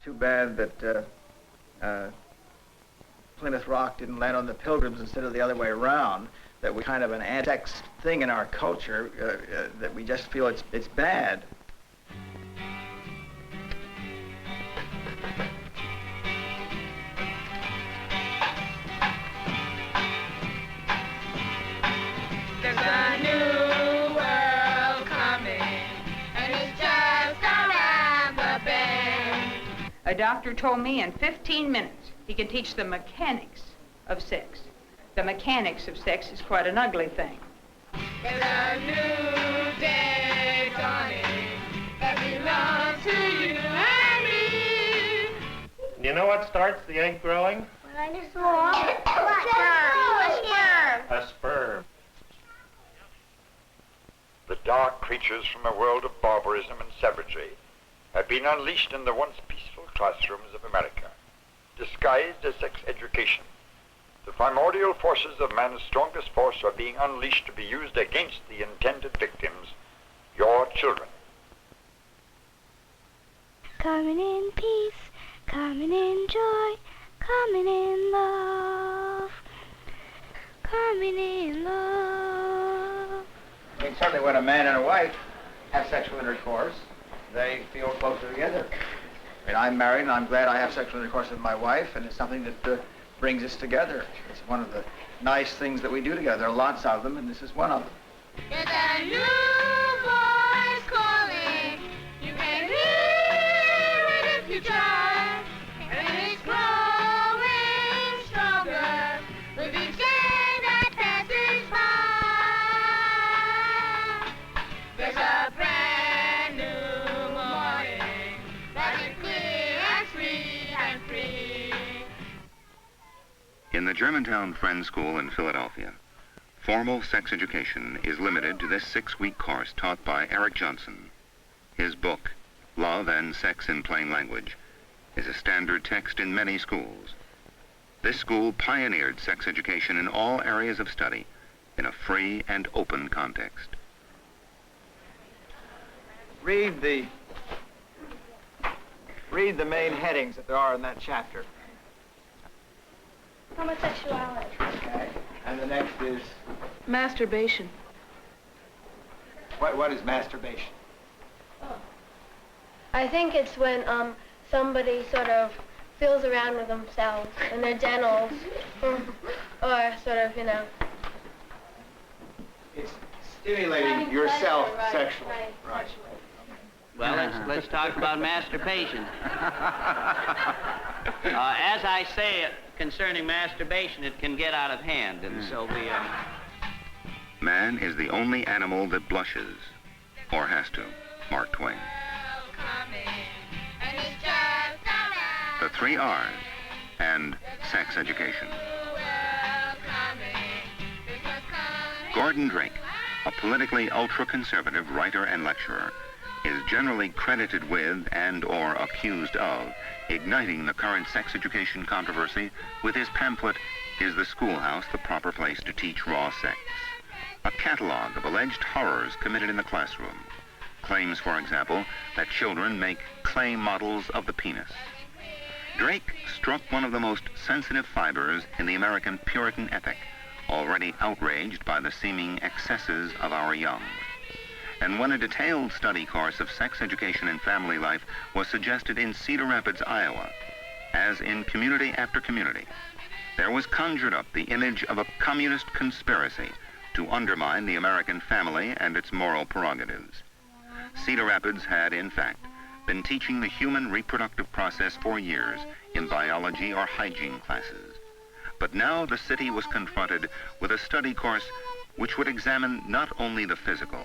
too bad that Plymouth Rock didn't land on the Pilgrims instead of the other way around. That we kind of an anti-sex thing in our culture that we just feel it's bad. There's a new world coming, and it's just around the bend. A doctor told me in 15 minutes he could teach the mechanics of sex. The mechanics of sex is quite an ugly thing. There's a new day dawning that belongs to you and me. You know what starts the egg growing? When it's warm. A sperm. The dark creatures from a world of barbarism and savagery have been unleashed in the once peaceful classrooms of America, disguised as sex education. The primordial forces of man's strongest force are being unleashed to be used against the intended victims, your children. Coming in peace, coming in joy, coming in love, coming in love. I mean, certainly when a man and a wife have sexual intercourse, they feel closer together. I mean, I'm married and I'm glad I have sexual intercourse with my wife, and it's something that brings us together. It's one of the nice things that we do together. There are lots of them, and this is one of them. There's a new voice calling. You can hear it if you try. And it's growing stronger with each day that passes by. There's a brand new morning that is clear and sweet and free. In the Germantown Friends School in Philadelphia, formal sex education is limited to this 6-week course taught by Eric Johnson. His book, Love and Sex in Plain Language, is a standard text in many schools. This school pioneered sex education in all areas of study in a free and open context. Read the main headings that there are in that chapter. Homosexuality. Okay. And the next is, Masturbation. what is masturbation? I think it's when somebody sort of feels around with themselves and their genitals, or sort of, you know. It's stimulating yourself sexually. Right. Well, let's talk about masturbation. As I say, concerning masturbation, it can get out of hand, and so we... Man is the only animal that blushes, or has to, Mark Twain. The 3 R's and sex education. Gordon Drake, a politically ultra-conservative writer and lecturer, is generally credited with and/or accused of igniting the current sex education controversy with his pamphlet, Is the Schoolhouse the Proper Place to Teach Raw Sex? A catalog of alleged horrors committed in the classroom. Claims, for example, that children make clay models of the penis. Drake struck one of the most sensitive fibers in the American Puritan ethic, already outraged by the seeming excesses of our young. And when a detailed study course of sex education and family life was suggested in Cedar Rapids, Iowa, as in community after community, there was conjured up the image of a communist conspiracy to undermine the American family and its moral prerogatives. Cedar Rapids had, in fact, been teaching the human reproductive process for years in biology or hygiene classes. But now the city was confronted with a study course which would examine not only the physical,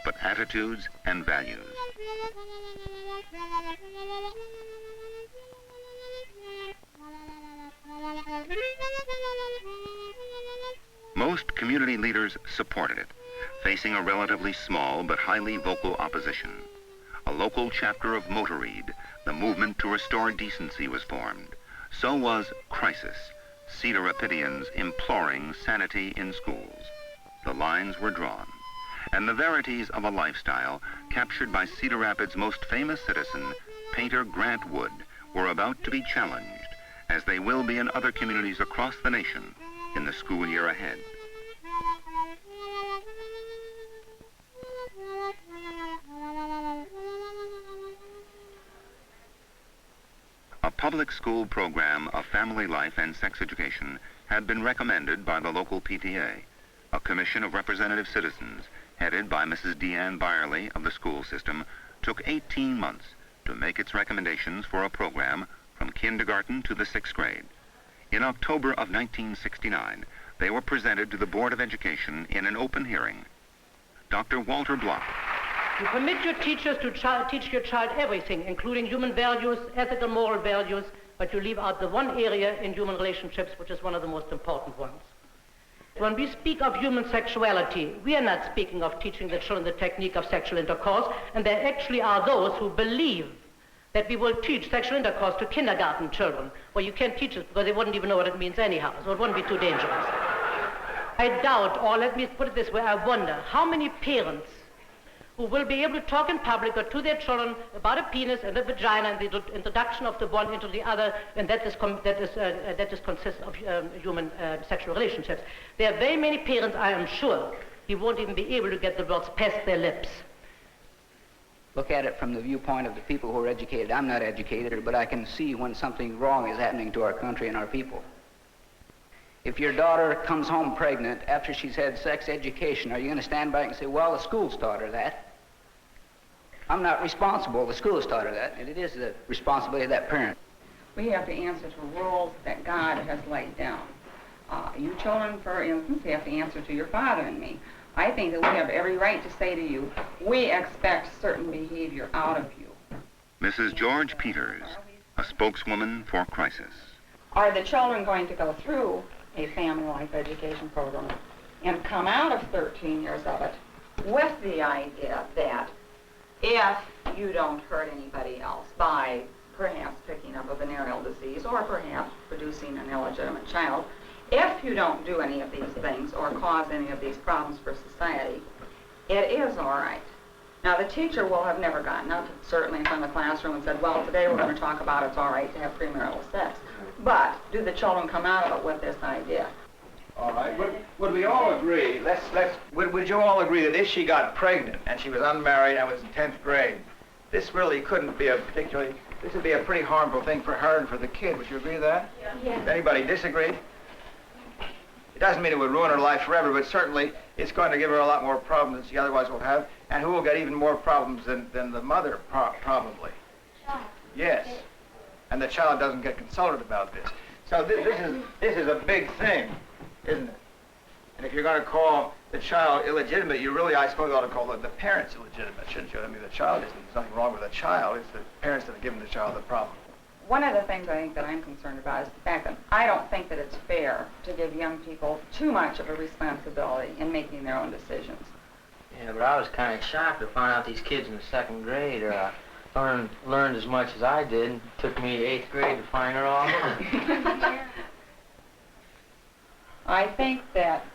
but attitudes and values. Most community leaders supported it, facing a relatively small but highly vocal opposition. A local chapter of Motorhead, the movement to restore decency, was formed. So was Crisis, Cedar Rapidians imploring sanity in schools. The lines were drawn, and the verities of a lifestyle captured by Cedar Rapids' most famous citizen, painter Grant Wood, were about to be challenged, as they will be in other communities across the nation in the school year ahead. A public school program of family life and sex education had been recommended by the local PTA, a commission of representative citizens headed by Mrs. Deanne Byerly of the school system, took 18 months to make its recommendations for a program from kindergarten to the 6th grade. In October of 1969, they were presented to the Board of Education in an open hearing. Dr. Walter Block. You permit your teachers to teach your child everything, including human values, ethical, moral values, but you leave out the one area in human relationships, which is one of the most important ones. When we speak of human sexuality, we are not speaking of teaching the children the technique of sexual intercourse, and there actually are those who believe that we will teach sexual intercourse to kindergarten children. Well, you can't teach it because they wouldn't even know what it means anyhow, so it wouldn't be too dangerous. I doubt, or let me put it this way, I wonder how many parents who will be able to talk in public or to their children about a penis and a vagina and the introduction of the one into the other, and that consists of human sexual relationships. There are very many parents, I am sure, who won't even be able to get the words past their lips. Look at it from the viewpoint of the people who are educated. I'm not educated, but I can see when something wrong is happening to our country and our people. If your daughter comes home pregnant after she's had sex education, are you going to stand back and say, well, the school's taught her that? I'm not responsible. The school's taught her that, and it is the responsibility of that parent. We have to answer to rules that God has laid down. You children, for instance, have to answer to your father and me. I think that we have every right to say to you, we expect certain behavior out of you. Mrs. George Peters, a spokeswoman for Crisis. Are the children going to go through a family life education program and come out of 13 years of it with the idea that if you don't hurt anybody else by perhaps picking up a venereal disease or perhaps producing an illegitimate child, if you don't do any of these things or cause any of these problems for society, it is all right. Now, the teacher will have never gotten up, certainly in front of the classroom, and said, well, today we're going to talk about it's all right to have premarital sex. But do the children come out of it with this idea? All right. Would we all agree, would you all agree that if she got pregnant and she was unmarried and was in 10th grade, this really couldn't be this would be a pretty harmful thing for her and for the kid. Would you agree with that? Yeah. Does anybody disagree? It doesn't mean it would ruin her life forever, but certainly it's going to give her a lot more problems than she otherwise will have, and who will get even more problems than the mother, probably. Yes. And the child doesn't get consulted about this. So this is a big thing, isn't it? And if you're going to call the child illegitimate, you really, I suppose, ought to call the parents illegitimate, shouldn't you? I mean, the child isn't, there's nothing wrong with the child. It's the parents that have given the child the problem. One of the things I think that I'm concerned about is the fact that I don't think that it's fair to give young people too much of a responsibility in making their own decisions. Yeah, but I was kind of shocked to find out these kids in the 2nd grade learned as much as I did. It took me 8th grade to find her all out. I think that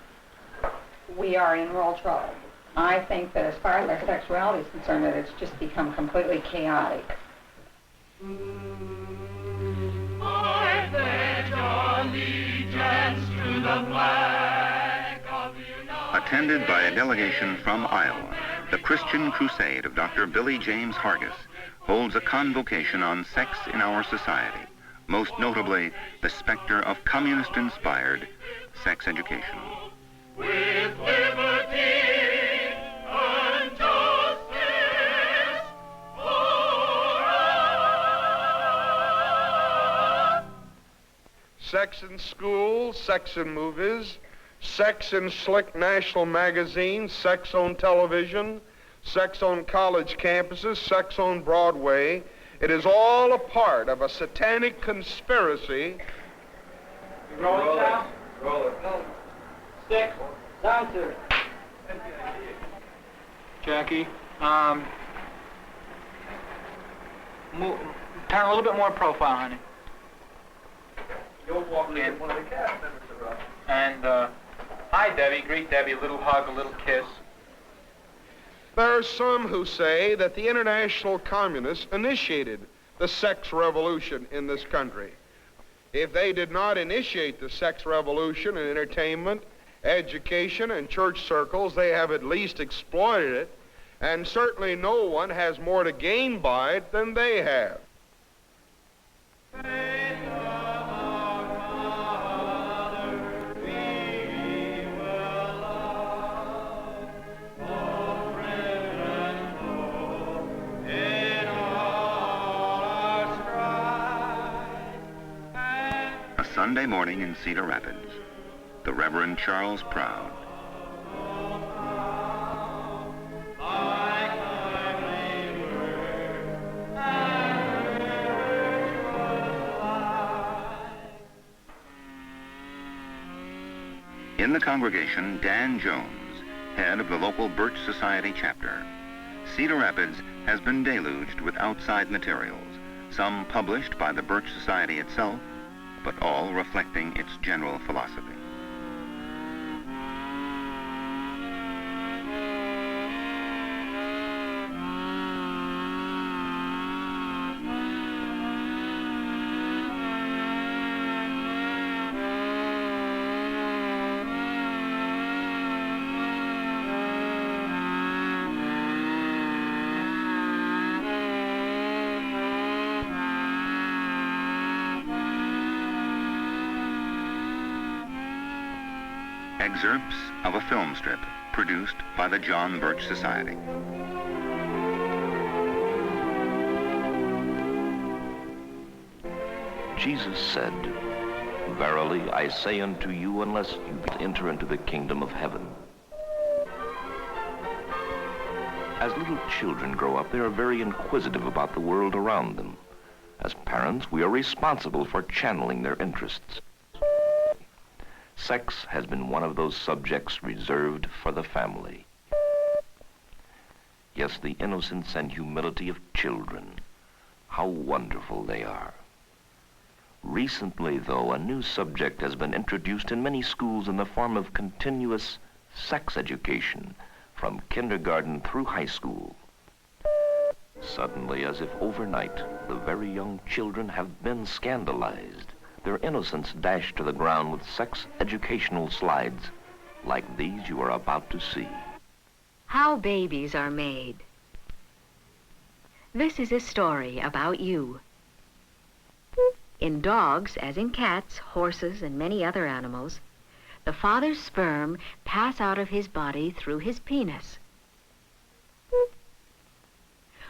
we are in real trouble. I think that as far as their sexuality is concerned, that it's just become completely chaotic. I pledge allegiance to the flag of the United Attended by a delegation from Iowa, the Christian Crusade of Dr. Billy James Hargis holds a convocation on sex in our society, most notably the specter of communist-inspired sex education. with liberty and justice for all. Sex in school, sex in movies, sex in slick national magazines, sex on television, sex on college campuses, sex on Broadway. It is all a part of a satanic conspiracy. Rolling now? Roll it. 6, down to. Jackie, turn a little bit more profile, honey. You'll walk in one of the cast members of us. And, hi, Debbie. Greet Debbie. A little hug, a little kiss. There are some who say that the international communists initiated the sex revolution in this country. If they did not initiate the sex revolution in entertainment, education, and church circles, they have at least exploited it, and certainly no one has more to gain by it than they have. A Sunday morning in Cedar Rapids, the Reverend Charles Proud. In the congregation, Dan Jones, head of the local Birch Society chapter. Cedar Rapids has been deluged with outside materials, some published by the Birch Society itself, but all reflecting its general philosophy. Excerpts of a film strip produced by the John Birch Society. Jesus said, "Verily I say unto you, unless you enter into the kingdom of heaven." As little children grow up, they are very inquisitive about the world around them. As parents, we are responsible for channeling their interests. Sex has been one of those subjects reserved for the family. Yes, the innocence and humility of children. How wonderful they are. Recently, though, a new subject has been introduced in many schools in the form of continuous sex education from kindergarten through high school. Suddenly, as if overnight, the very young children have been scandalized, their innocence dashed to the ground with sex educational slides like these you are about to see. How babies are made. This is a story about you. In dogs, as in cats, horses, and many other animals, the father's sperm pass out of his body through his penis.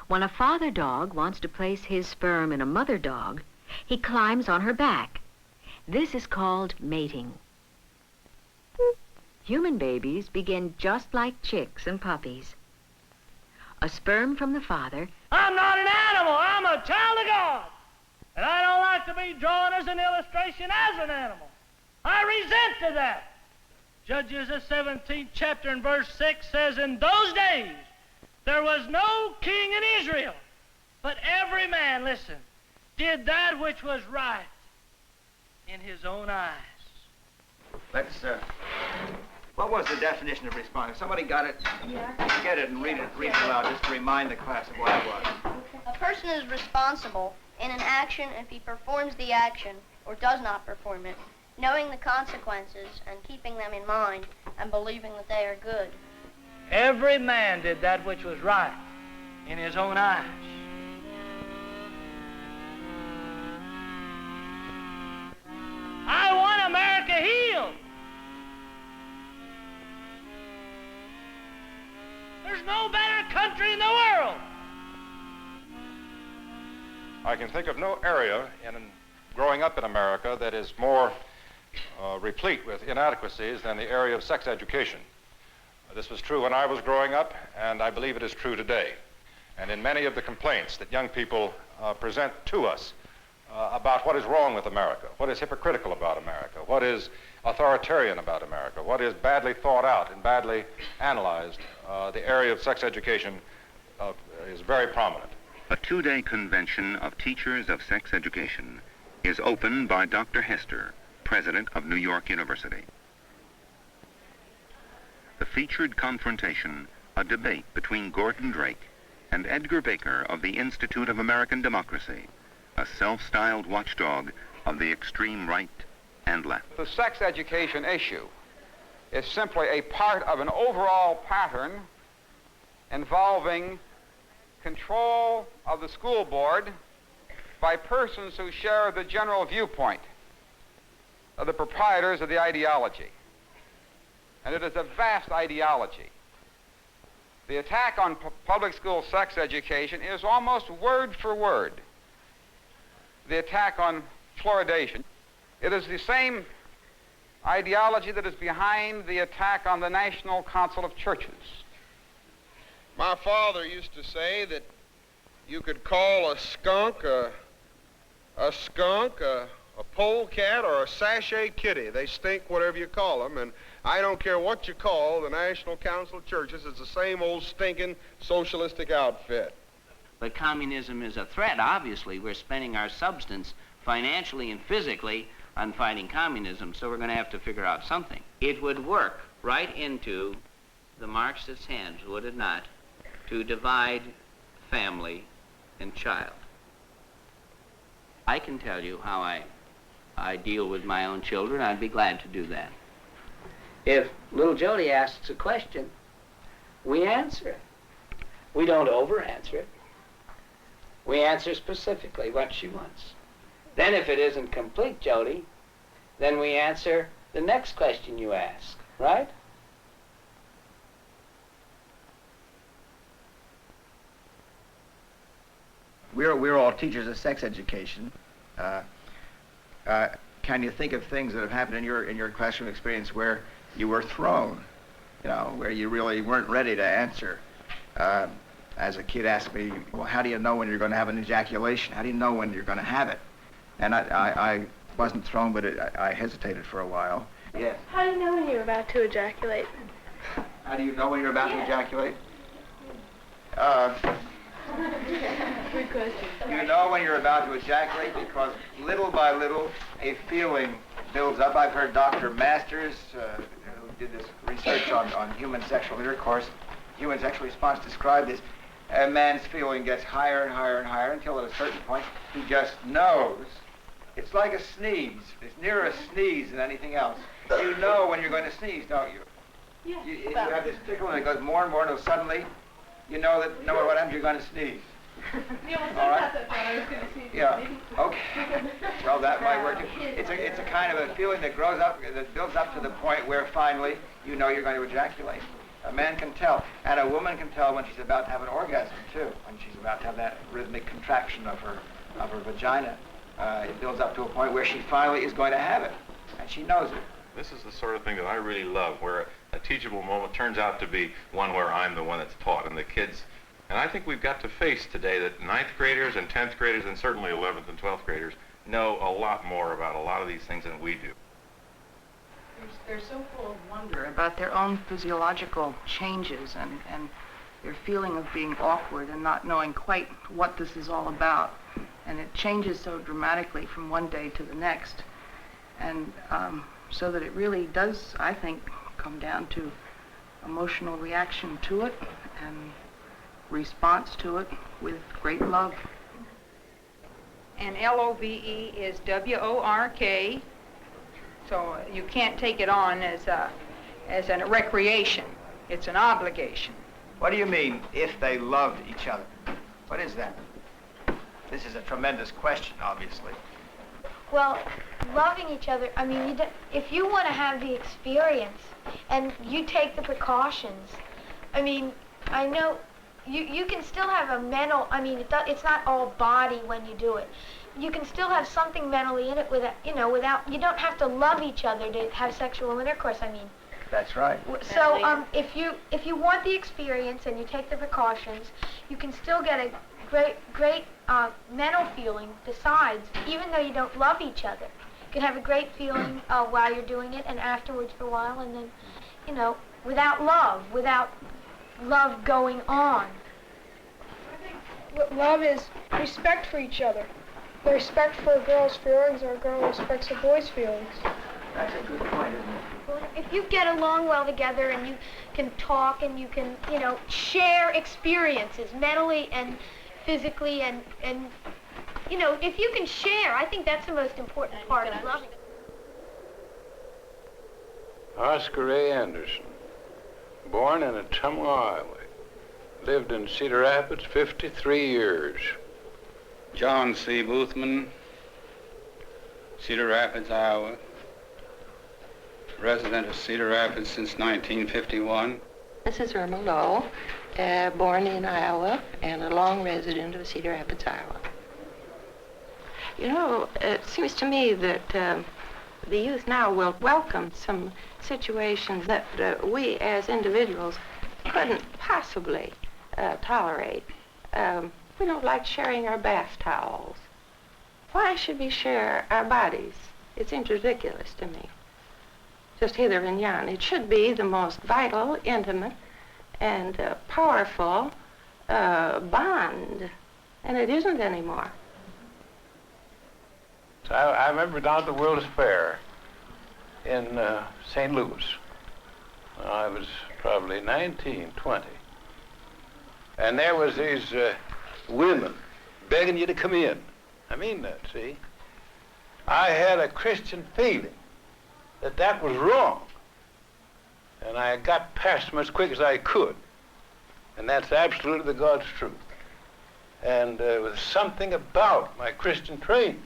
When a father dog wants to place his sperm in a mother dog, he climbs on her back. This is called mating. Human babies begin just like chicks and puppies. A sperm from the father. I'm not an animal, I'm a child of God. And I don't like to be drawn as an illustration as an animal. I resent to that. Judges, the 17th chapter and verse 6 says, "In those days there was no king in Israel, but every man," listen, "did that which was right in his own eyes." Let's, what was the definition of responding? Somebody got it? Yeah. Get it and read it aloud just to remind the class of what it was. A person is responsible in an action if he performs the action or does not perform it, knowing the consequences and keeping them in mind and believing that they are good. Every man did that which was right in his own eyes. I want America healed. There's no better country in the world. I can think of no area in growing up in America that is more replete with inadequacies than the area of sex education. This was true when I was growing up, and I believe it is true today. And in many of the complaints that young people present to us about what is wrong with America, what is hypocritical about America, what is authoritarian about America, what is badly thought out and badly analyzed, the area of sex education is very prominent. A two-day convention of teachers of sex education is opened by Dr. Hester, president of New York University. The featured confrontation, a debate between Gordon Drake and Edgar Baker of the Institute of American Democracy, a self-styled watchdog of the extreme right and left. The sex education issue is simply a part of an overall pattern involving control of the school board by persons who share the general viewpoint of the proprietors of the ideology. And it is a vast ideology. The attack on public school sex education is almost word for word the attack on fluoridation. It is the same ideology that is behind the attack on the National Council of Churches. My father used to say that you could call a skunk a polecat, or a sachet kitty. They stink whatever you call them, and I don't care what you call the National Council of Churches. It's the same old stinking socialistic outfit. But communism is a threat, obviously. We're spending our substance financially and physically on fighting communism, so we're going to have to figure out something. It would work right into the Marxist hands, would it not, to divide family and child. I can tell you how I deal with my own children. I'd be glad to do that. If little Jody asks a question, we answer it. We don't over-answer it. We answer specifically what she wants. Then if it isn't complete, Jody, then we answer the next question you ask, right? We're all teachers of sex education. Can you think of things that have happened in your classroom experience where you were thrown, where you really weren't ready to answer? As a kid asked me, well, how do you know when you're going to have an ejaculation? How do you know when you're going to have it? And I wasn't thrown, but I hesitated for a while. Yes. How do you know when you're about to ejaculate? How do you know when you're about to ejaculate? Good question. You know when you're about to ejaculate because little by little a feeling builds up. I've heard Dr. Masters, who did this research on human sexual intercourse, human sexual response, describe this. A man's feeling gets higher and higher and higher until at a certain point he just knows. It's like a sneeze. It's nearer a sneeze than anything else. You know when you're going to sneeze, don't you? Yeah. You have this tickle and it goes more and more until suddenly you know that no matter what happens, you're going to sneeze. All right? Yeah. Okay. Well, that might work. It's a kind of a feeling that grows up, that builds up to the point where finally you know you're going to ejaculate. A man can tell, and a woman can tell when she's about to have an orgasm too, when she's about to have that rhythmic contraction of her vagina. It builds up to a point where she finally is going to have it, and she knows it. This is the sort of thing that I really love, where a teachable moment turns out to be one where I'm the one that's taught, and the kids. And I think we've got to face today that 9th graders and 10th graders, and certainly 11th and 12th graders, know a lot more about a lot of these things than we do. They're so full of wonder about their own physiological changes and their feeling of being awkward and not knowing quite what this is all about. And it changes so dramatically from one day to the next. And so that it really does, I think, come down to emotional reaction to it and response to it with great love. And LOVE is WORK. So you can't take it on as a recreation. It's an obligation. What do you mean, if they loved each other? What is that? This is a tremendous question, obviously. Well, loving each other, I mean, if you want to have the experience and you take the precautions, I mean, I know you can still have a mental, I mean, it's not all body when you do it. You can still have something mentally in it without, you don't have to love each other to have sexual intercourse, I mean. That's right. So if you want the experience and you take the precautions, you can still get a great mental feeling besides, even though you don't love each other. You can have a great feeling while you're doing it and afterwards for a while, and then, without love going on. I think what love is respect for each other. The respect for a girl's feelings, or a girl respects a boy's feelings. That's a good point, isn't it? Well, if you get along well together and you can talk and you can, share experiences mentally and physically and you know, if you can share, I think that's the most important part of loving. Oscar A. Anderson, born in Ottumwa, Iowa. Lived in Cedar Rapids 53 years. John C. Boothman, Cedar Rapids, Iowa. Resident of Cedar Rapids since 1951. This is Irma Lowe, born in Iowa and a long resident of Cedar Rapids, Iowa. You know, it seems to me that the youth now will welcome some situations that we as individuals couldn't possibly tolerate. We don't like sharing our bath towels. Why should we share our bodies? It seems ridiculous to me. Just hither and yon. It should be the most vital, intimate, and powerful bond, and it isn't anymore. So I remember down at the World's Fair in St. Louis. I was probably 19, 20. And there was these women begging you to come in. I mean that, see? I had a Christian feeling that that was wrong. And I got past them as quick as I could. And that's absolutely the God's truth. And there was something about my Christian training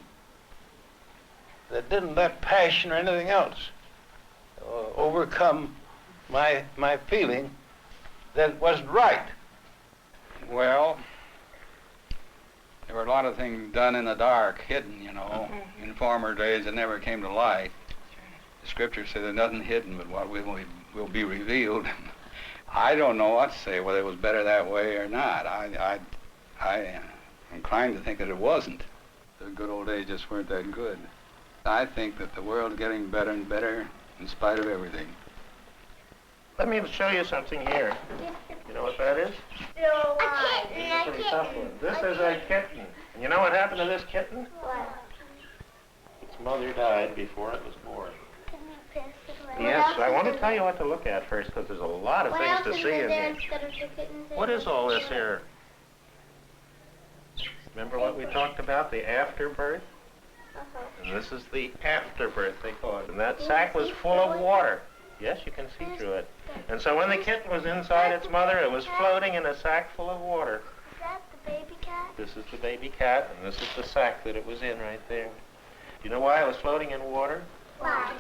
that didn't let passion or anything else overcome my feeling that it wasn't right. Well, there were a lot of things done in the dark, hidden, you know, in former days that never came to light. The scriptures say there's nothing hidden but what will be revealed. I don't know what to say, whether it was better that way or not. I am inclined to think that it wasn't. The good old days just weren't that good. I think that the world's getting better and better in spite of everything. Let me show you something here. You know what that is? A Pretty tough one. This is a kitten. And you know what happened to this kitten? What? Its mother died before it was born. Yes, I want to tell you what to look at first, because there's a lot of things to see in here. What is all this here? Remember what we talked about, the afterbirth? And this is the afterbirth, they call it. And that sack was full of water. Yes, you can see through it. And so when the kitten was inside its mother, it was floating in a sack full of water. Is that the baby cat? This is the baby cat, and this is the sack that it was in right there. Do you know why it was floating in water? Why?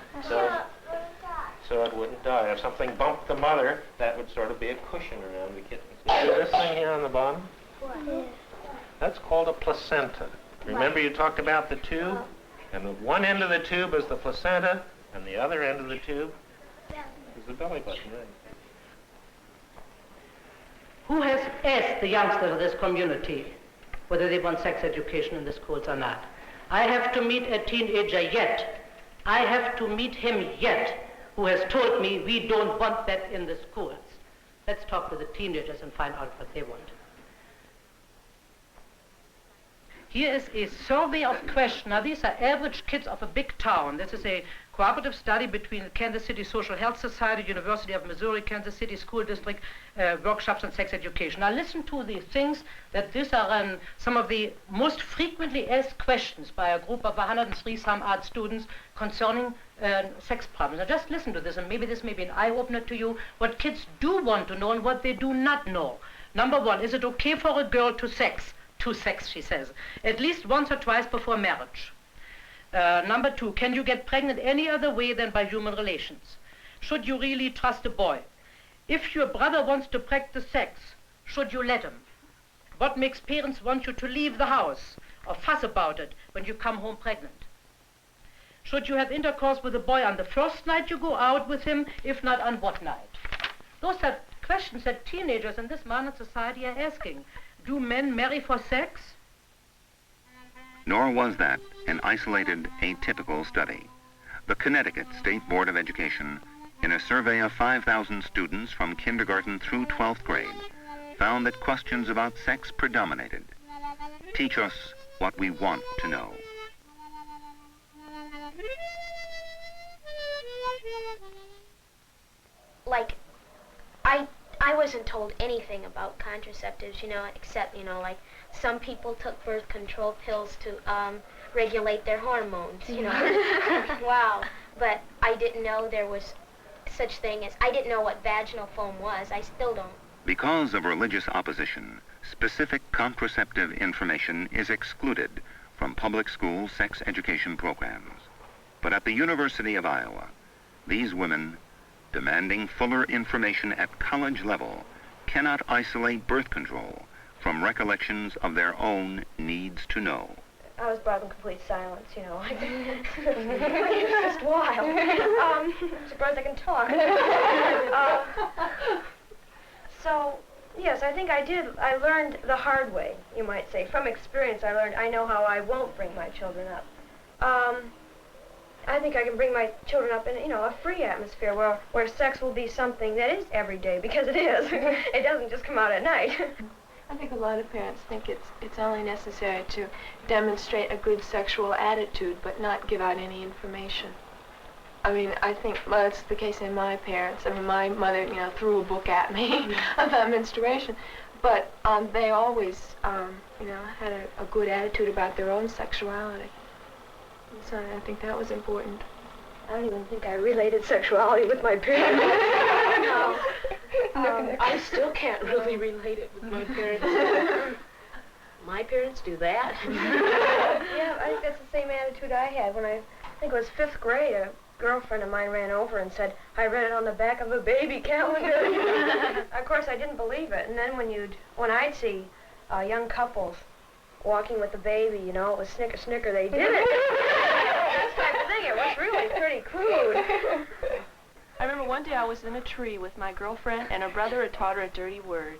So it wouldn't die. If something bumped the mother, that would sort of be a cushion around the kitten. See this thing here on the bottom? What? That's called a placenta. Remember you talked about the tube? And the one end of the tube is the placenta, and the other end of the tube is the belly button, right? Who has asked the youngsters of this community whether they want sex education in the schools or not? I have to meet a teenager yet. I have to meet him yet who has told me we don't want that in the schools. Let's talk to the teenagers and find out what they want. Here is a survey of questions. Now, these are average kids of a big town. This is a cooperative study between the Kansas City Social Health Society, University of Missouri, Kansas City School District, workshops on sex education. Now, listen to the things that these are some of the most frequently asked questions by a group of 103 some odd students concerning sex problems. Now, just listen to this, and maybe this may be an eye-opener to you, what kids do want to know and what they do not know. Number one, is it okay for a girl to sex, she says, at least once or twice before marriage? Number two, can you get pregnant any other way than by human relations? Should you really trust a boy? If your brother wants to practice sex, should you let him? What makes parents want you to leave the house or fuss about it when you come home pregnant? Should you have intercourse with a boy on the first night you go out with him? If not, on what night? Those are questions that teenagers in this modern society are asking. Do men marry for sex? Nor was that an isolated, atypical study. The Connecticut State Board of Education, in a survey of 5,000 students from kindergarten through 12th grade, found that questions about sex predominated. Teach us what we want to know. Like, I wasn't told anything about contraceptives, you know, except, you know, like some people took birth control pills to regulate their hormones, you know. Wow. But I didn't know there was such thing as, I didn't know what vaginal foam was. I still don't. Because of religious opposition, specific contraceptive information is excluded from public school sex education programs. But at the University of Iowa, these women, demanding fuller information at college level, cannot isolate birth control from recollections of their own needs to know. I was brought up in complete silence, you know. It's just wild. I'm surprised I can talk. So, yes, I think I learned the hard way, you might say. From experience, I know how I won't bring my children up. I think I can bring my children up in, you know, a free atmosphere where sex will be something that is every day, because it is. It doesn't just come out at night. I think a lot of parents think it's only necessary to demonstrate a good sexual attitude but not give out any information. I mean, I think that's the case in my parents. I mean, my mother, you know, threw a book at me about menstruation, but they always, you know, had a good attitude about their own sexuality. So I think that was important. I don't even think I related sexuality with my parents. No. I still can't really relate it with my parents. My parents do that. Yeah, I think that's the same attitude I had when I think it was 5th grade. A girlfriend of mine ran over and said, I read it on the back of a baby calendar. Of course, I didn't believe it. And then when I'd see young couples walking with a baby, you know, it was snicker, snicker, they did it. This type of thing, it was really pretty crude. I remember one day I was in a tree with my girlfriend, and her brother had taught her a dirty word.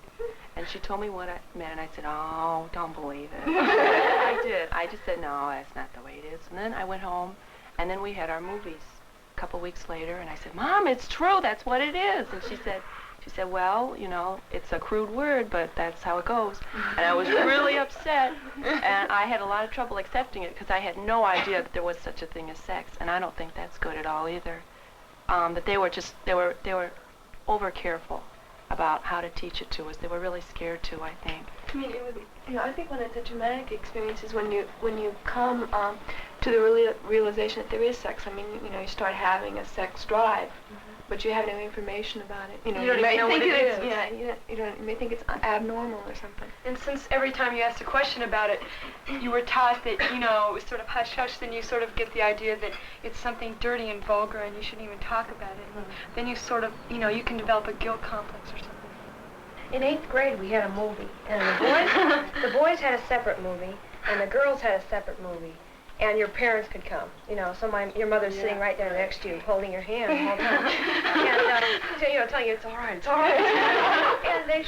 And she told me what it meant, and I said, oh, don't believe it. I did. I just said, no, that's not the way it is. And then I went home, and then we had our movies a couple weeks later, and I said, Mom, it's true, that's what it is. And she said, well, you know, it's a crude word, but that's how it goes. And I was really upset, and I had a lot of trouble accepting it because I had no idea that there was such a thing as sex, and I don't think that's good at all either. That they were over careful about how to teach it to us. They were really scared to, I think. I mean, it would, you know, I think one of the traumatic experiences when you come to the realization that there is sex. I mean, you know, you start having a sex drive, but you have no information about it. You know, You don't even know what it is. Yeah, you may think it's abnormal or something. And since every time you asked a question about it, you were taught that, you know, it was sort of hush-hush, then you sort of get the idea that it's something dirty and vulgar and you shouldn't even talk about it. And then you sort of, you know, you can develop a guilt complex or something. In 8th grade, we had a movie, and the boys had a separate movie, and the girls had a separate movie, and your parents could come. You know, so your mother's sitting right there next to you, holding your hand the whole time, and so, you know, telling you it's all right, it's all right. And they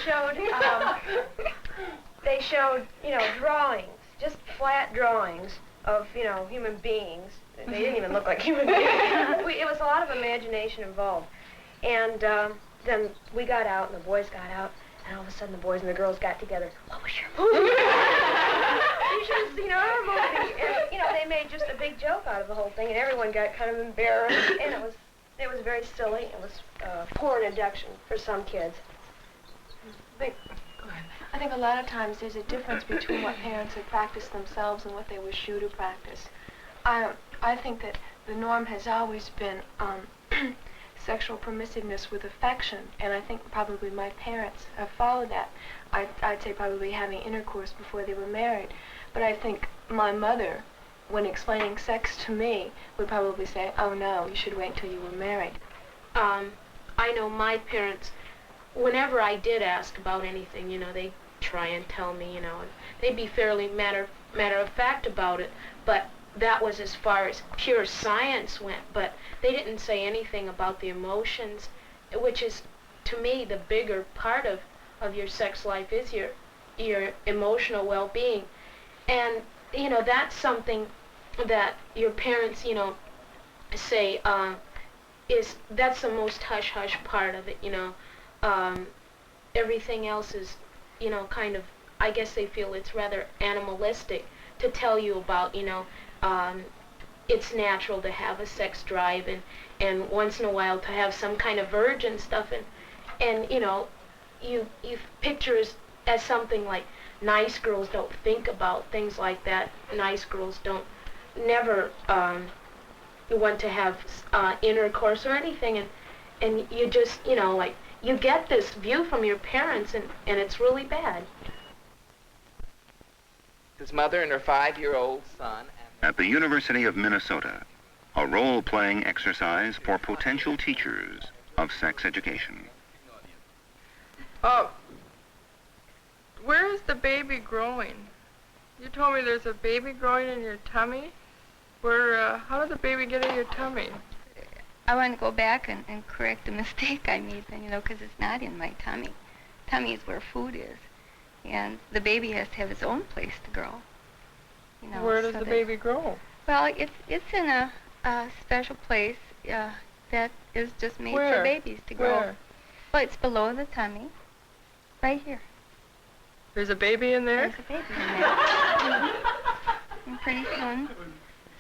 showed, you know, drawings, just flat drawings of, you know, human beings. They didn't even look like human beings. It was a lot of imagination involved, and then we got out, and the boys got out. And all of a sudden, the boys and the girls got together. What was your movie? You should have seen our movie. And, you know, they made just a big joke out of the whole thing, and everyone got kind of embarrassed. And it was very silly. It was poor induction for some kids. I think a lot of times there's a difference between what parents have practiced themselves and what they wish you to practice. I think that the norm has always been sexual permissiveness with affection, and I think probably my parents have followed that. I'd say probably having intercourse before they were married. But I think my mother, when explaining sex to me, would probably say, oh no, you should wait until you were married. I know my parents, whenever I did ask about anything, you know, they try and tell me, you know, and they'd be fairly matter of fact about it, but that was as far as pure science went, but they didn't say anything about the emotions, which is, to me, the bigger part of your sex life is your emotional well-being. And, you know, that's something that your parents, you know, say that's the most hush-hush part of it, you know. Everything else is, you know, kind of, I guess they feel it's rather animalistic to tell you about, you know, it's natural to have a sex drive and once in a while to have some kind of urge and stuff, and you know, you picture as something like nice girls don't think about things like that. Nice girls don't never want to have intercourse or anything, and you just, you know, like, you get this view from your parents, and it's really bad. His mother and her 5-year-old son. At the University of Minnesota, a role-playing exercise for potential teachers of sex education. Where is the baby growing? You told me there's a baby growing in your tummy. Where, how did the baby get in your tummy? I want to go back and correct the mistake I made then, you know, because it's not in my tummy. Tummy is where food is. And the baby has to have its own place to grow. You know, where does the baby grow? Well, it's in a special place that is just made Where? for babies to grow. Where? Well, it's below the tummy, right here. There's a baby in there? There's a baby in there. And pretty soon,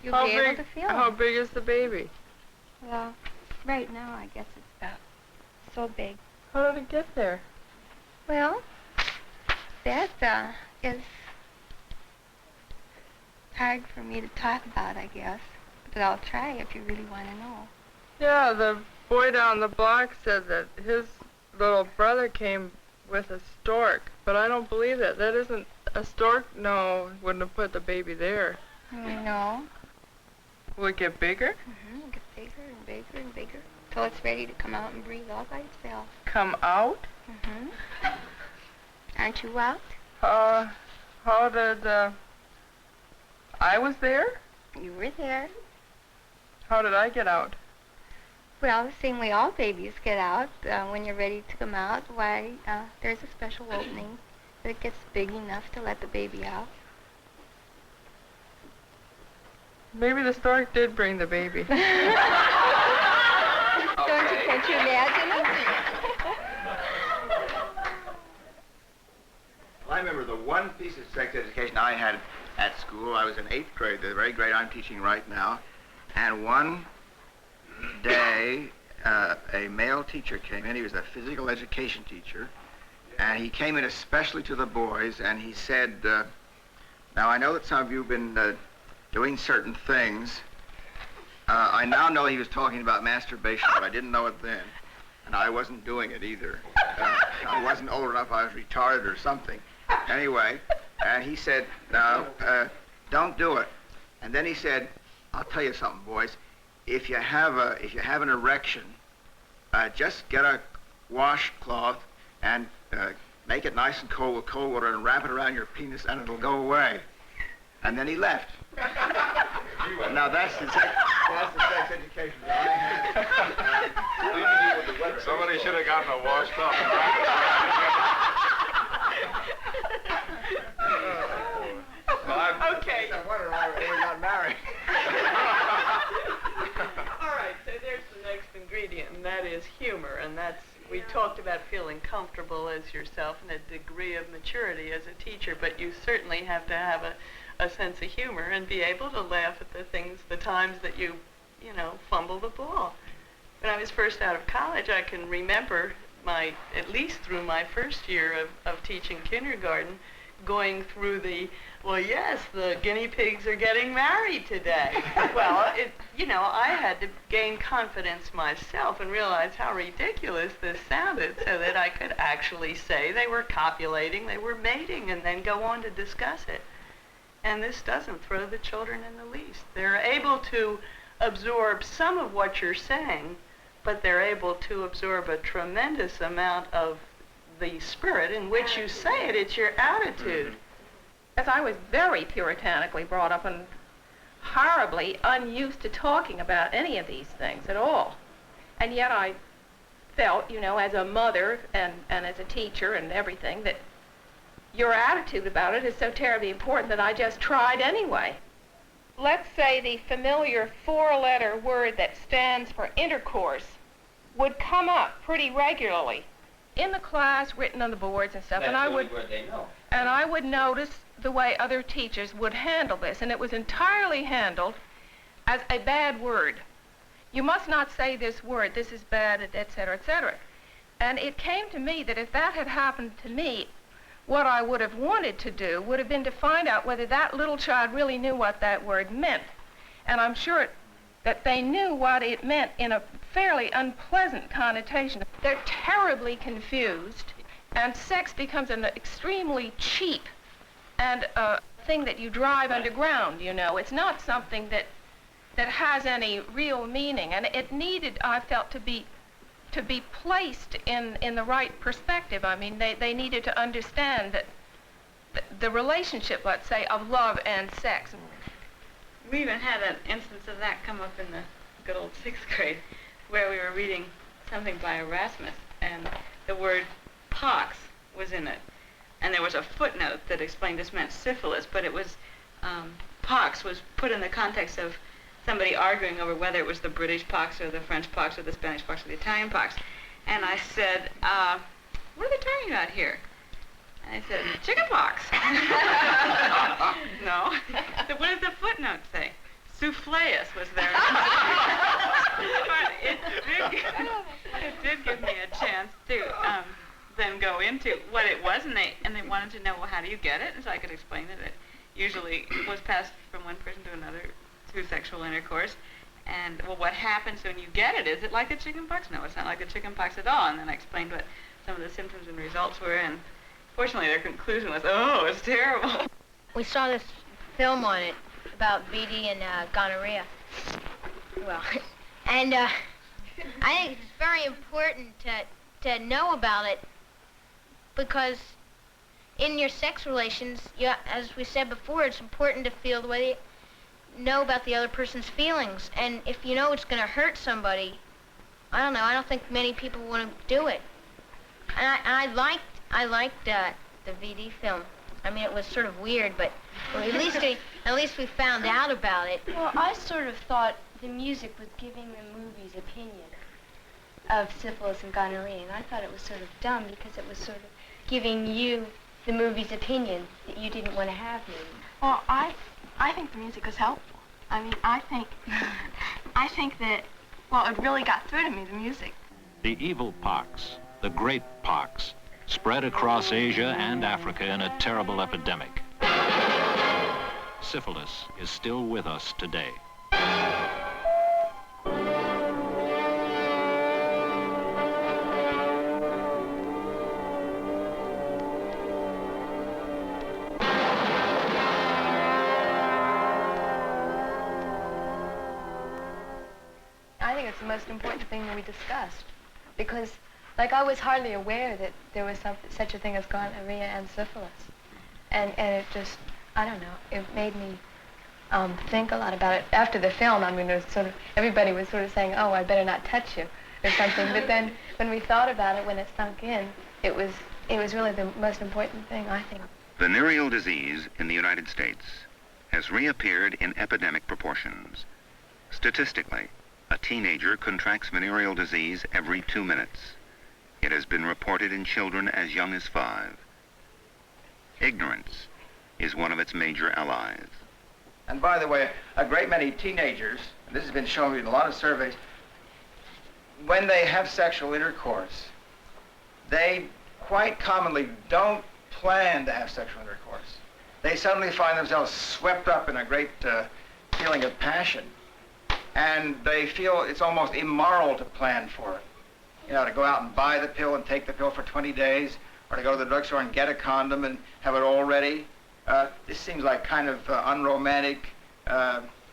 you'll be able to feel How it. big is the baby? Well, right now, I guess it's about so big. How did it get there? Well, that is hard for me to talk about, I guess. But I'll try if you really want to know. Yeah, the boy down the block said that his little brother came with a stork, but I don't believe that. That isn't a stork. No, wouldn't have put the baby there. No. Will it get bigger? Mm-hmm. It'll get bigger and bigger and bigger till it's ready to come out and breathe all by itself. Come out? Mm-hmm. Aren't you out? How did, I was there? You were there. How did I get out? Well, the same way all babies get out. When you're ready to come out, why, there's a special opening that gets big enough to let the baby out. Maybe the stork did bring the baby. Can't you imagine it? I remember the one piece of sex education I had at school. I was in 8th grade, the very grade I'm teaching right now. And one day, a male teacher came in. He was a physical education teacher. And he came in especially to the boys, and he said, now I know that some of you have been doing certain things. I now know he was talking about masturbation, but I didn't know it then. And I wasn't doing it either. I wasn't old enough, I was retarded or something. Anyway, and he said, no, don't do it. And then he said, I'll tell you something, boys. If you have an erection, just get a washcloth and make it nice and cold with cold water and wrap it around your penis and it'll go away. And then he left. Now that's the sex education that I had. Somebody should have gotten a washcloth and wrapped it around. Okay. I wonder why we got married. All right, so there's the next ingredient, and that is humor, and that's, we talked about feeling comfortable as yourself and a degree of maturity as a teacher, but you certainly have to have a sense of humor and be able to laugh at the things, the times that you fumble the ball. When I was first out of college, I can remember at least through my first year of teaching kindergarten, going through well, yes, the guinea pigs are getting married today. Well, I had to gain confidence myself and realize how ridiculous this sounded so that I could actually say they were copulating, they were mating, and then go on to discuss it. And this doesn't throw the children in the least. They're able to absorb some of what you're saying, but they're able to absorb a tremendous amount of the spirit in which you say it. It's your attitude. As I was very puritanically brought up and horribly unused to talking about any of these things at all. And yet I felt, as a mother and as a teacher and everything, that your attitude about it is so terribly important that I just tried anyway. Let's say the familiar 4-letter word that stands for intercourse would come up pretty regularly in the class, written on the boards and stuff. That's and I the would only word they know. And I would notice the way other teachers would handle this, and it was entirely handled as a bad word. You must not say this word, this is bad, etc., etc. And it came to me that if that had happened to me, what I would have wanted to do would have been to find out whether that little child really knew what that word meant. And I'm sure that they knew what it meant in a fairly unpleasant connotation. They're terribly confused, and sex becomes an extremely cheap and thing that you drive underground, you know. It's not something that has any real meaning, and it needed, I felt, to be placed in the right perspective. I mean, they needed to understand that the relationship, let's say, of love and sex. We even had an instance of that come up in the good old 6th grade, where we were reading something by Erasmus, and the word pox was in it. And there was a footnote that explained this meant syphilis, but it was, pox was put in the context of somebody arguing over whether it was the British pox or the French pox or the Spanish pox or the Italian pox. And I said, what are they talking about here? And I said, chicken pox. No. So what does the footnote say? Souffleus was there. But it did give me a chance to then go into what it was, and they wanted to know, well, how do you get it? And so I could explain that it usually was passed from one person to another through sexual intercourse. And, well, what happens when you get it? Is it like the chicken pox? No, it's not like the chicken pox at all. And then I explained what some of the symptoms and results were, and fortunately their conclusion was, oh, it's terrible. We saw this film on it about VD and gonorrhea. Well, and I think it's very important to know about it, because in your sex relations, as we said before, it's important to feel the way you know about the other person's feelings. And if you know it's going to hurt somebody, I don't know, I don't think many people want to do it. And I liked the VD film. I mean, it was sort of weird, but at least we found out about it. Well, I sort of thought the music was giving the movie's opinion of syphilis and gonorrhea, and I thought it was sort of dumb because it was sort of giving you the movie's opinion that you didn't want to have maybe. Well, I think the music was helpful. I mean, I think that, well, it really got through to me, the music. The evil pox, the great pox, spread across Asia and Africa in a terrible epidemic. Syphilis is still with us today. I think it's the most important thing that we discussed, because, like, I was hardly aware that there was such a thing as gonorrhea and syphilis, and it just, I don't know, it made me think a lot about it. After the film, I mean, it was sort of, everybody was sort of saying, oh, I better not touch you, or something, but then when we thought about it, when it sunk in, it was really the most important thing, I think. Venereal disease in the United States has reappeared in epidemic proportions. Statistically, a teenager contracts venereal disease every 2 minutes. It has been reported in children as young as 5. Ignorance is one of its major allies. And by the way, a great many teenagers, and this has been shown in a lot of surveys, when they have sexual intercourse, they quite commonly don't plan to have sexual intercourse. They suddenly find themselves swept up in a great feeling of passion, and they feel it's almost immoral to plan for it. You know, to go out and buy the pill and take the pill for 20 days, or to go to the drugstore and get a condom and have it all ready. This seems like kind of unromantic,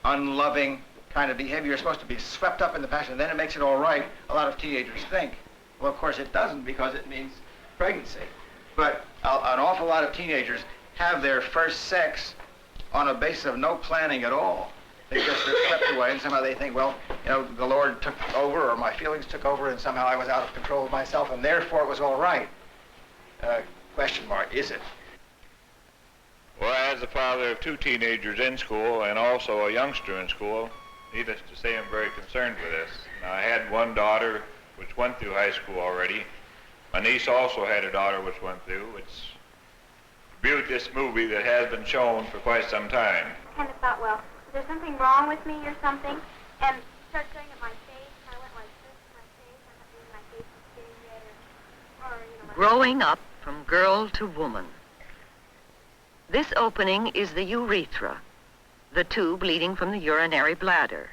unloving kind of behavior. You're supposed to be swept up in the passion, and then it makes it all right, a lot of teenagers think. Well, of course it doesn't, because it means pregnancy. But an awful lot of teenagers have their first sex on a basis of no planning at all. They just are swept away, and somehow they think, well, you know, the Lord took over, or my feelings took over, and somehow I was out of control of myself, and therefore it was all right. Question mark, is it? Well, as the father of 2 teenagers in school and also a youngster in school, needless to say, I'm very concerned with this. Now, I had one daughter which went through high school already. My niece also had a daughter which went through. It's viewed this movie that has been shown for quite some time. I kind of thought, well, is there something wrong with me or something? And started staring at my face, and I went like this to my face, and maybe my face was getting red, or you know. Growing up from girl to woman, This opening is the urethra, the tube leading from the urinary bladder.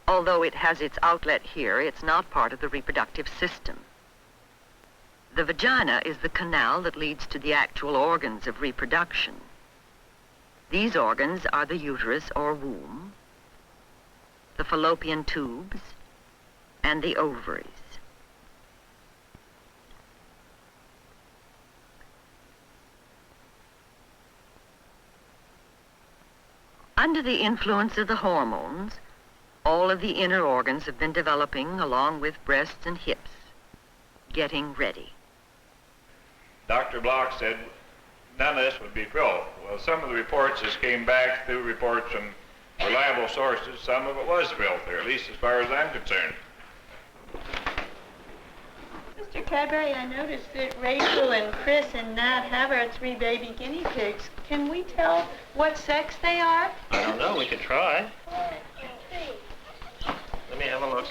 Although it has its outlet here, it's not part of the reproductive system. The vagina is the canal that leads to the actual organs of reproduction. These organs are the uterus or womb, the fallopian tubes, and the ovaries. Under the influence of the hormones, all of the inner organs have been developing along with breasts and hips, getting ready. Dr. Block said none of this would be filth. Well, some of the reports just came back through reports from reliable sources. Some of it was filth, or at least as far as I'm concerned. Mr. Cadbury, I noticed that Rachel and Chris and Nat have our 3 baby guinea pigs. Can we tell what sex they are? I don't know. We could try. Let me have a look.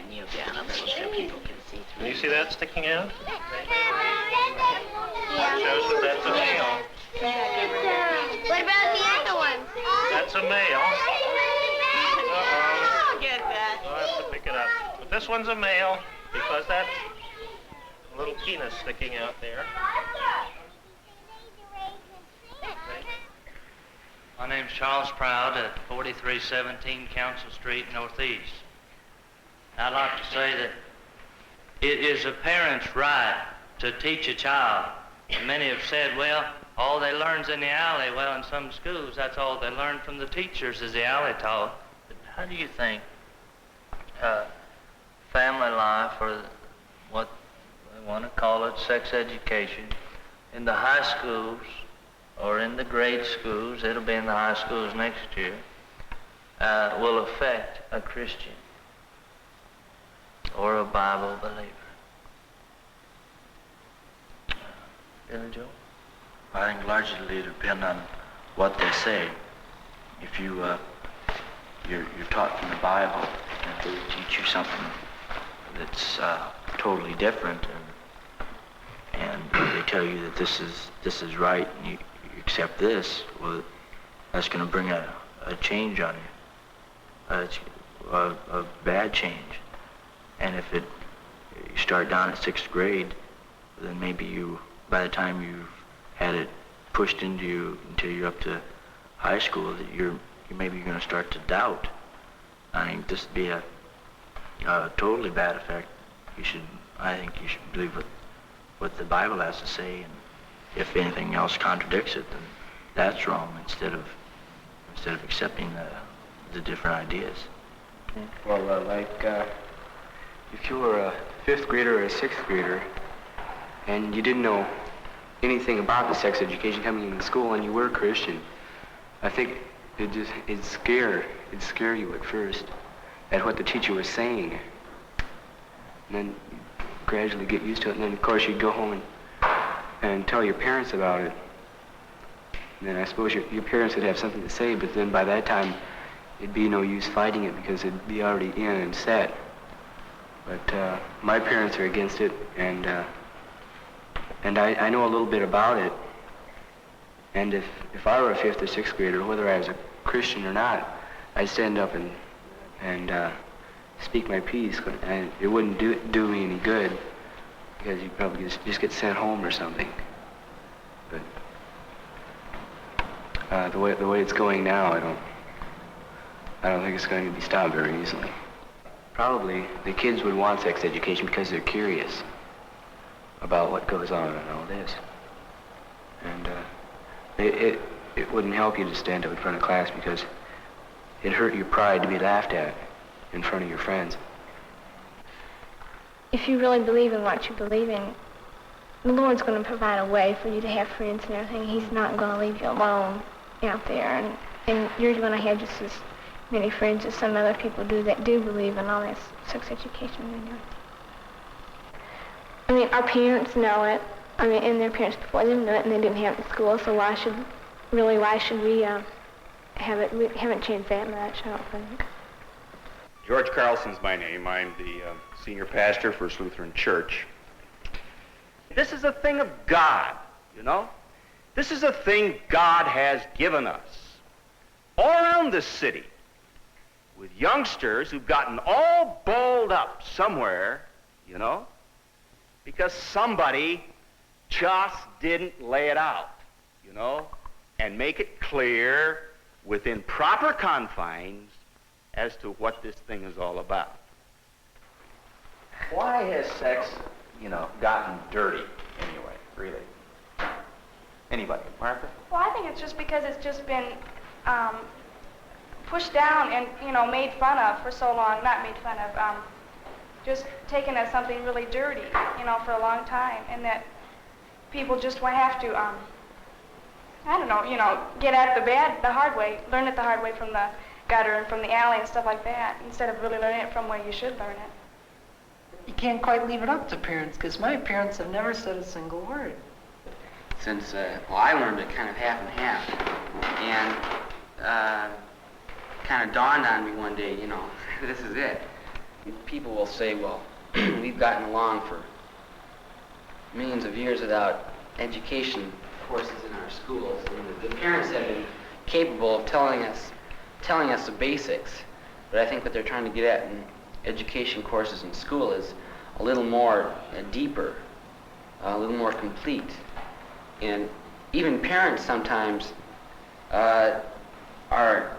Kneel down a little so people can see through. Do you see that sticking out? Shows that that's a male. What about the other ones? That's a male. I'll get that. I'll have to pick it up. But this one's a male because that little penis sticking out there. My name's Charles Proud at 4317 Council Street Northeast. I'd like to say that it is a parent's right to teach a child. And many have said, well, all they learn's in the alley. Well, in some schools, that's all they learn from the teachers is the alley talk. But how do you think family life, or what they want to call it, sex education, in the high schools or in the grade schools, it'll be in the high schools next year, will affect a Christian or a Bible believer? Billy Joe? I think largely it'll depend on what they say. If you're taught from the Bible, and they teach you something that's totally different, and they tell you that this is right, and you accept this, well, that's going to bring a change on you, a bad change. And if you start down at 6th grade, then maybe by the time you've had it pushed into you until you're up to high school, that you're maybe going to start to doubt. I think this would be a totally bad effect. I think you should believe what the Bible has to say, and if anything else contradicts it, then that's wrong, instead of accepting the different ideas. Well, if you were a 5th grader or a 6th grader, and you didn't know anything about the sex education coming into school, and you were Christian, I think it'd scare you at first at what the teacher was saying, and then gradually get used to it, and then of course you'd go home and tell your parents about it, and then I suppose your parents would have something to say, but then by that time it'd be no use fighting it because it'd be already in and set. But my parents are against it, and I know a little bit about it, and if I were a 5th or 6th grader, whether I was a Christian or not, I'd stand up and speak my piece, and it wouldn't do me any good, because you'd probably just get sent home or something. But the way it's going now, I don't think it's going to be stopped very easily. Probably the kids would want sex education because they're curious about what goes on and all this. And it wouldn't help you to stand up in front of class because it hurt your pride to be laughed at in front of your friends. If you really believe in what you believe in, the Lord's going to provide a way for you to have friends and everything. He's not going to leave you alone out there, and you're going to have just as many friends as some other people do that do believe in all this sex education we know. I mean, our parents know it. I mean, and their parents before them knew it, and they didn't have it in school, so why should we have it? We haven't changed that much, I don't think. George Carlson's my name. I'm the senior pastor for First Lutheran Church. This is a thing of God, you know? This is a thing God has given us all around this city with youngsters who've gotten all balled up somewhere, you know, because somebody just didn't lay it out, you know, and make it clear within proper confines as to what this thing is all about. Why has sex, you know, gotten dirty anyway, really? Anybody? Martha? Well, I think it's just because it's just been pushed down and, you know, made fun of for so long. Not made fun of, just taken as something really dirty, you know, for a long time. And that people just will have to, I don't know, you know, get at the hard way, learn it the hard way from the gutter and from the alley and stuff like that, instead of really learning it from where you should learn it. You can't quite leave it up to parents, because my parents have never said a single word. Since, well, I learned it kind of half and half, and kind of dawned on me one day, you know, this is it. People will say, well, we've gotten along for millions of years without education courses in our schools, and the parents have been capable of telling us the basics, but I think what they're trying to get at in education courses in school is a little more deeper, a little more complete. And even parents sometimes are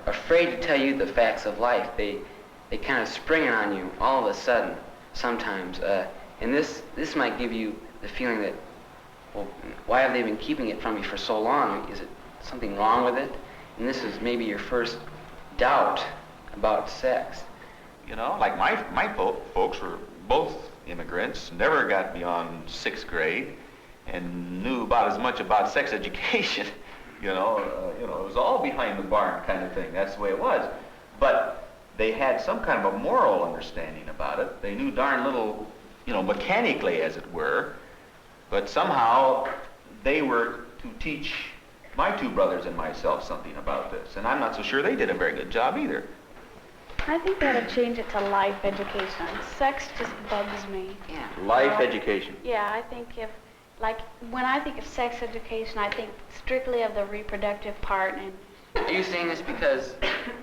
afraid to tell you the facts of life. They kind of spring it on you all of a sudden sometimes. And this might give you the feeling that, well, why have they been keeping it from me for so long? Is it something wrong with it? And this is maybe your first doubt about sex. You know, like my folks were both immigrants, never got beyond 6th grade, and knew about as much about sex education. You know, it was all behind the barn kind of thing. That's the way it was. But they had some kind of a moral understanding about it. They knew darn little, you know, mechanically, as it were. But somehow they were to teach my two brothers and myself something about this. And I'm not so sure they did a very good job either. I think they ought to change it to life education. Sex just bugs me. Yeah. Life education. Yeah, I think when I think of sex education, I think strictly of the reproductive part. And are you saying this because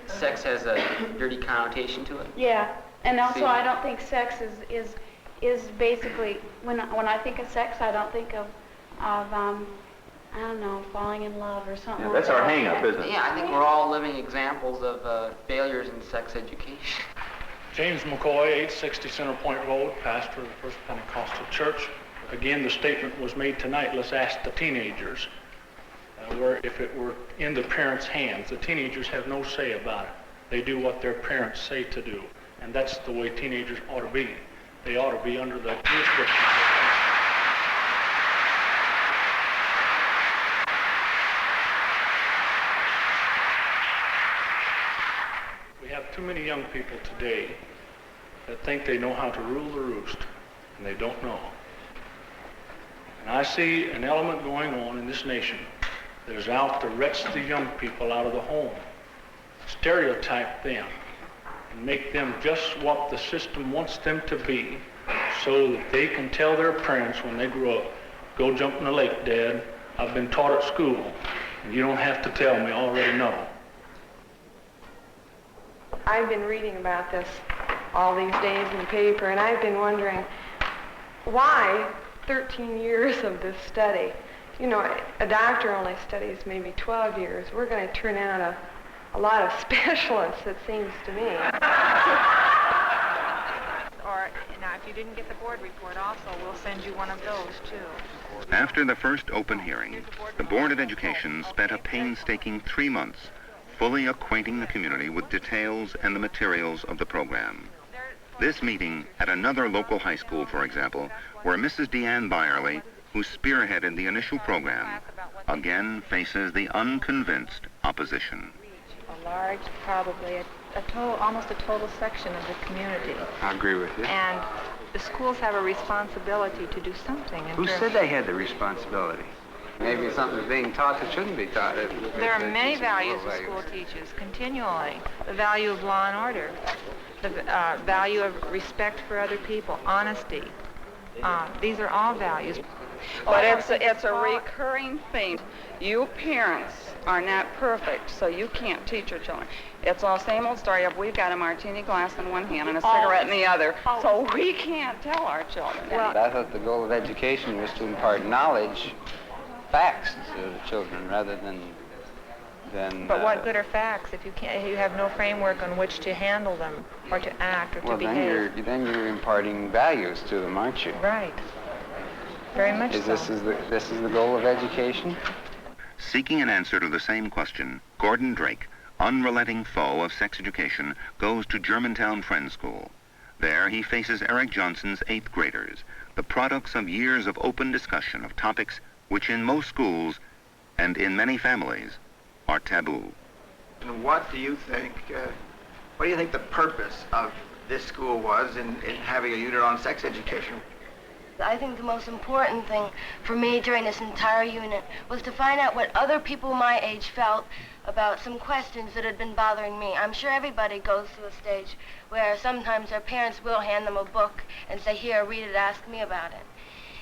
sex has a dirty connotation to it? Yeah, and also See? I don't think sex is basically, when I think of sex, I don't think of I don't know, falling in love or something. Yeah, that's our hang-up, isn't it? Yeah, I think we're all living examples of failures in sex education. James McCoy, 860 Center Point Road, pastor of the First Pentecostal Church. Again, the statement was made tonight, let's ask the teenagers, where if it were in the parents' hands, the teenagers have no say about it. They do what their parents say to do, and that's the way teenagers ought to be. They ought to be under the jurisdiction. We have too many young people today that think they know how to rule the roost, and they don't know. And I see an element going on in this nation that is out to wrench the young people out of the home, stereotype them, and make them just what the system wants them to be, so that they can tell their parents when they grow up, go jump in the lake, Dad. I've been taught at school, and you don't have to tell me, I already know. I've been reading about this all these days in the paper, and I've been wondering why 13 years of this study. You know, a doctor only studies maybe 12 years. We're going to turn out a lot of specialists, it seems to me. Or, now, if you didn't get the board report also, we'll send you one of those, too. After the first open hearing, the Board of Education spent a painstaking 3 months fully acquainting the community with details and the materials of the program. This meeting at another local high school, for example, where Mrs. Deanne Byerly, who spearheaded the initial program, again faces the unconvinced opposition. A large, probably almost a total section of the community. I agree with you. And the schools have a responsibility to do something. Who said they had the responsibility? Maybe something's being taught that shouldn't be taught. There are many values the school teaches continually. The value of law and order. the value of respect for other people, honesty. These are all values. But it's a recurring theme. You parents are not perfect, so you can't teach your children. It's all same old story of we've got a martini glass in one hand and a cigarette in the other, so we can't tell our children. I thought the goal of education was to impart knowledge, facts to the children rather than But what good are facts if you have no framework on which to handle them or to act or to behave? Then you're imparting values to them, aren't you? Right. Very much so. This is the goal of education? Seeking an answer to the same question, Gordon Drake, unrelenting foe of sex education, goes to Germantown Friends School. There he faces Eric Johnson's 8th graders, the products of years of open discussion of topics which in most schools and in many families are taboo. And what do you think the purpose of this school was in having a unit on sex education? I think the most important thing for me during this entire unit was to find out what other people my age felt about some questions that had been bothering me. I'm sure everybody goes through a stage where sometimes their parents will hand them a book and say, here, read it, ask me about it.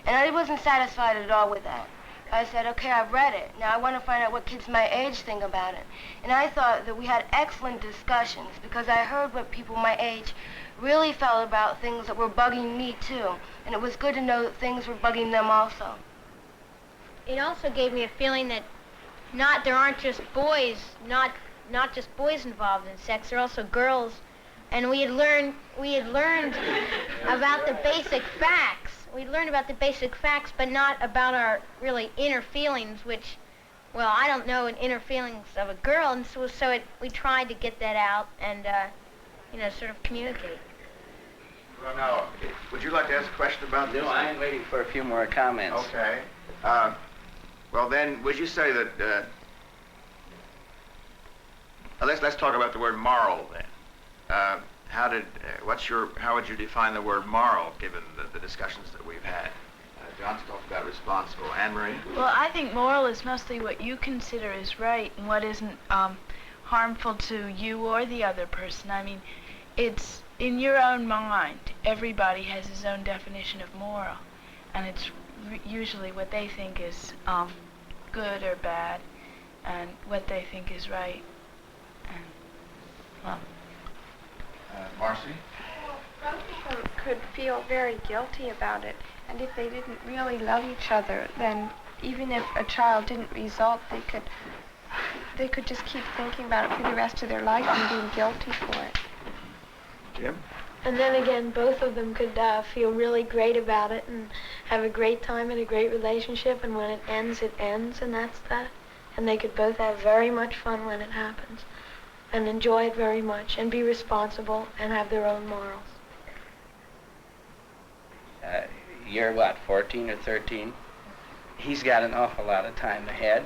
And I wasn't satisfied at all with that. I said, okay, I've read it. Now I want to find out what kids my age think about it. And I thought that we had excellent discussions because I heard what people my age really felt about things that were bugging me too. And it was good to know that things were bugging them also. It also gave me a feeling that there aren't just boys, not just boys involved in sex, there are also girls. And we had learned about the basic facts. We learned about the basic facts, but not about our really inner feelings, which, well, I don't know an inner feelings of a girl, and so we tried to get that out and, sort of communicate. Well, now, would you like to ask a question about this? No, I'm waiting for a few more comments. Okay. Well, then, would you say that, let's talk about the word moral, then. How would you define the word moral, given the discussions that we've had? John's talked about responsible. Anne-Marie? Well, I think moral is mostly what you consider is right and what isn't harmful to you or the other person. I mean, it's in your own mind. Everybody has his own definition of moral, and it's usually what they think is good or bad, and what they think is right. And, well. Marcy? Some people could feel very guilty about it, and if they didn't really love each other, then even if a child didn't result, they could just keep thinking about it for the rest of their life and being guilty for it. Jim? And then again, both of them could feel really great about it and have a great time and a great relationship, and when it ends, and that's that. And they could both have very much fun when it happens, and enjoy it very much, and be responsible, and have their own morals. You're what, 14 or 13? He's got an awful lot of time ahead.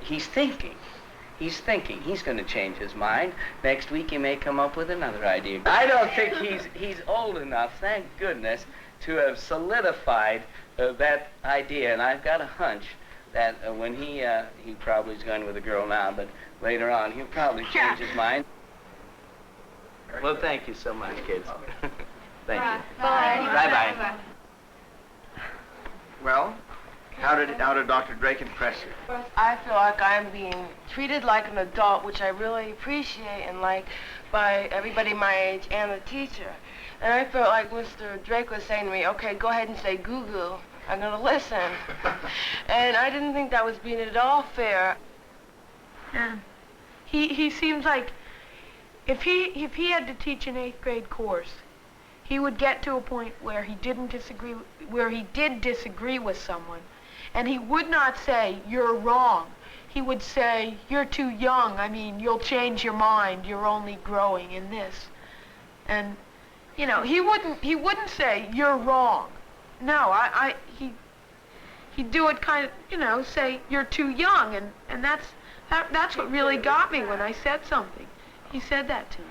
He's thinking. He's going to change his mind. Next week he may come up with another idea. I don't think he's old enough, thank goodness, to have solidified that idea. And I've got a hunch that when he probably is going with a girl now, but later on he'll probably change his mind. Well, thank you so much, kids. Thank you. Bye. Bye-bye. Well, how did Dr. Drake impress you? I feel like I'm being treated like an adult, which I really appreciate and like by everybody my age and the teacher. And I felt like Mr. Drake was saying to me, okay, go ahead and say goo-goo. I'm going to listen. And I didn't think that was being at all fair. Yeah. He seems like if he had to teach an 8th grade course, he would get to a point where he did disagree with someone, and he would not say, you're wrong. He would say, you're too young. I mean, you'll change your mind. You're only growing in this. And, he wouldn't say, you're wrong. No, he'd do it kind of, say, you're too young. And that's what really got me when I said something. He said that to me.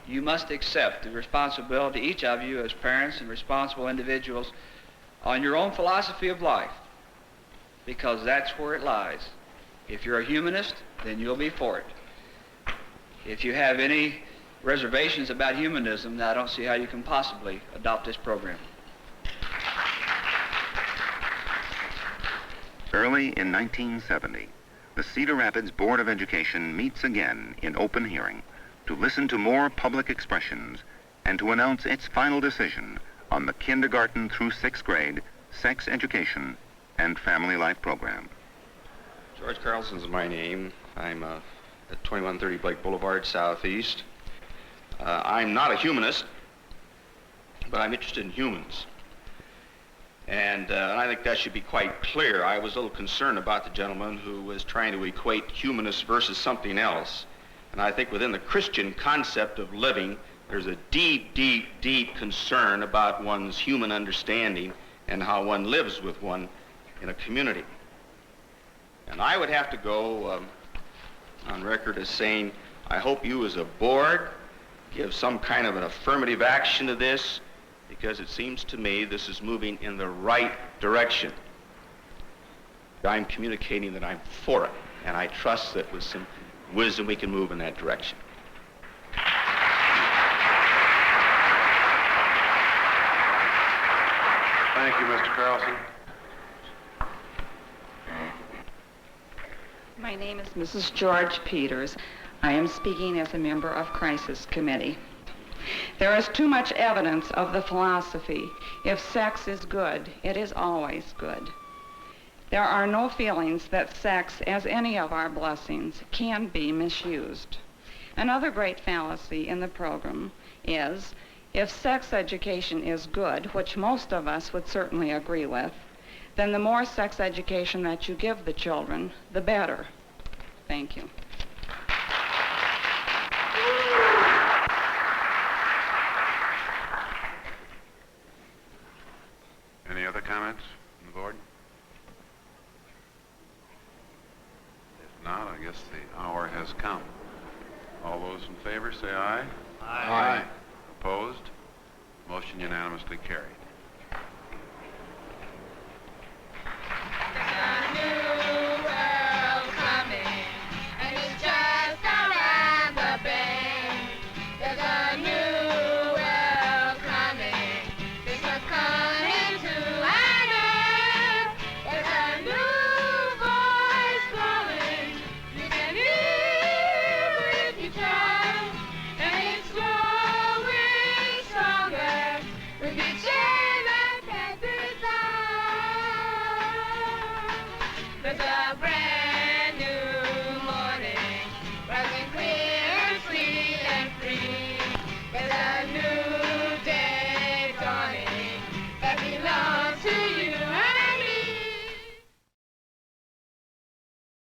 You must accept the responsibility, each of you as parents and responsible individuals, on your own philosophy of life, because that's where it lies. If you're a humanist, then you'll be for it. If you have any reservations about humanism, then I don't see how you can possibly adopt this program. Early in 1970, the Cedar Rapids Board of Education meets again in open hearing to listen to more public expressions and to announce its final decision on the kindergarten through 6th grade sex education and family life program. George Carlson's my name. I'm at 2130 Blake Boulevard, Southeast. I'm not a humanist, but I'm interested in humans. And I think that should be quite clear. I was a little concerned about the gentleman who was trying to equate humanists versus something else. And I think within the Christian concept of living, there's a deep, deep, deep concern about one's human understanding and how one lives with one in a community. And I would have to go on record as saying, I hope you as a board give some kind of an affirmative action to this, because it seems to me this is moving in the right direction. I'm communicating that I'm for it, and I trust that with some wisdom we can move in that direction. Thank you, Mr. Carlson. My name is Mrs. George Peters. I am speaking as a member of Crisis Committee. There is too much evidence of the philosophy, if sex is good, it is always good. There are no feelings that sex, as any of our blessings, can be misused. Another great fallacy in the program is, if sex education is good, which most of us would certainly agree with, then the more sex education that you give the children, the better. Thank you. Any other comments from the board? If not, I guess the hour has come. All those in favor say aye. Aye. Opposed? Motion unanimously carried.